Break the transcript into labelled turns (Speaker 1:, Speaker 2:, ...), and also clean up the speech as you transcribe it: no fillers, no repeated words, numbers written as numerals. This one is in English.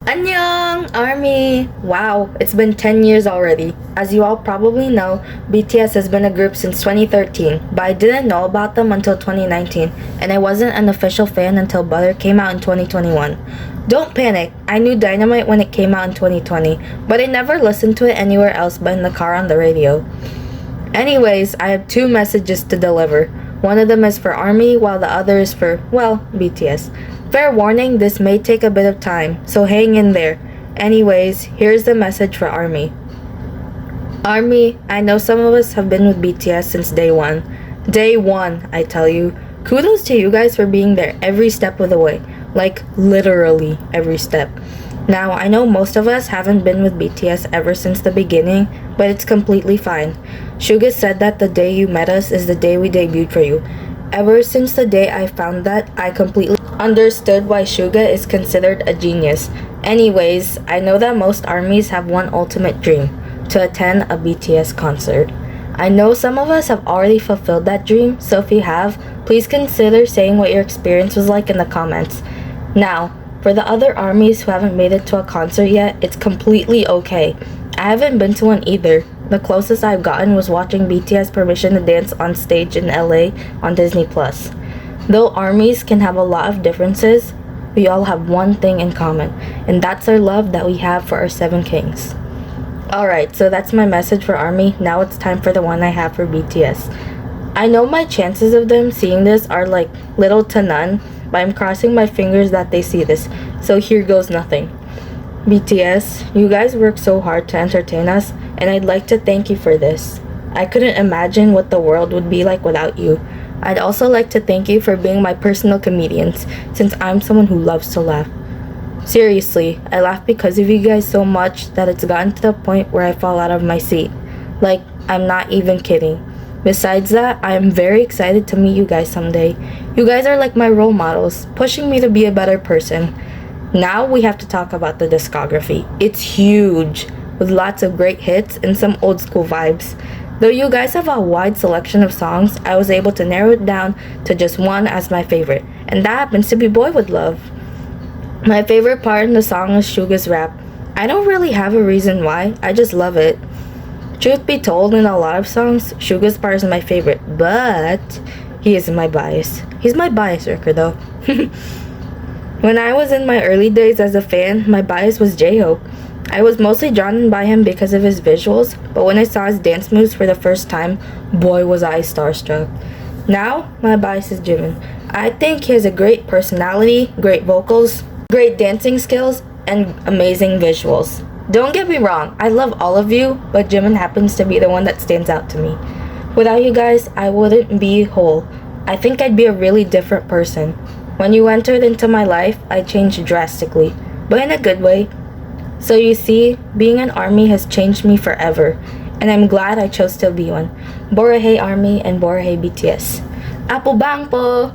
Speaker 1: Annyeong, ARMY! Wow, it's been 10 years already. As you all probably know, BTS has been a group since 2013, but I didn't know about them until 2019, and I wasn't an official fan until Butter came out in 2021. Don't panic, I knew Dynamite when it came out in 2020, but I never listened to it anywhere else but in the car on the radio. Anyways, I have two messages to deliver. One of them is for ARMY, while the other is for, well, BTS. Fair warning, this may take a bit of time, so hang in there. Anyways, here's the message for ARMY. ARMY, I know some of us have been with BTS since day one. Day one, I tell you. Kudos to you guys for being there every step of the way. Like, literally every step. Now, I know most of us haven't been with BTS ever since the beginning, but it's completely fine. Suga said that the day you met us is the day we debuted for you. Ever since the day I found that, I completely understood why Suga is considered a genius. Anyways, I know that most ARMYs have one ultimate dream, to attend a BTS concert. I know some of us have already fulfilled that dream, so if you have, please consider saying what your experience was like in the comments. Now, for the other ARMYs who haven't made it to a concert yet, it's completely okay. I haven't been to one either. The closest I've gotten was watching BTS Permission to Dance on stage in LA on Disney+. Though ARMYs can have a lot of differences, we all have one thing in common, and that's our love that we have for our seven kings. Alright, so that's my message for ARMY. Now it's time for the one I have for BTS. I know my chances of them seeing this are like little to none, but I'm crossing my fingers that they see this, so here goes nothing. BTS, you guys work so hard to entertain us, and I'd like to thank you for this. I couldn't imagine what the world would be like without you. I'd also like to thank you for being my personal comedians, since I'm someone who loves to laugh. Seriously, I laugh because of you guys so much that it's gotten to the point where I fall out of my seat. Like, I'm not even kidding. Besides that, I am very excited to meet you guys someday. You guys are like my role models, pushing me to be a better person. Now we have to talk about the discography. It's huge, with lots of great hits and some old school vibes. Though you guys have a wide selection of songs, I was able to narrow it down to just one as my favorite, and that happens to be Boy With Love. My favorite part in the song is Suga's rap. I don't really have a reason why, I just love it. Truth be told, in a lot of songs, Suga's part is my favorite, but he isn't my bias. He's my bias wrecker though. When I was in my early days as a fan, my bias was J-Hope. I was mostly drawn in by him because of his visuals, but when I saw his dance moves for the first time, boy was I starstruck. Now, my bias is Jimin. I think he has a great personality, great vocals, great dancing skills, and amazing visuals. Don't get me wrong, I love all of you, but Jimin happens to be the one that stands out to me. Without you guys, I wouldn't be whole. I think I'd be a really different person. When you entered into my life, I changed drastically, but in a good way. So you see, being an ARMY has changed me forever, and I'm glad I chose to be one. Borahae ARMY and Borahae BTS. Apple bang po!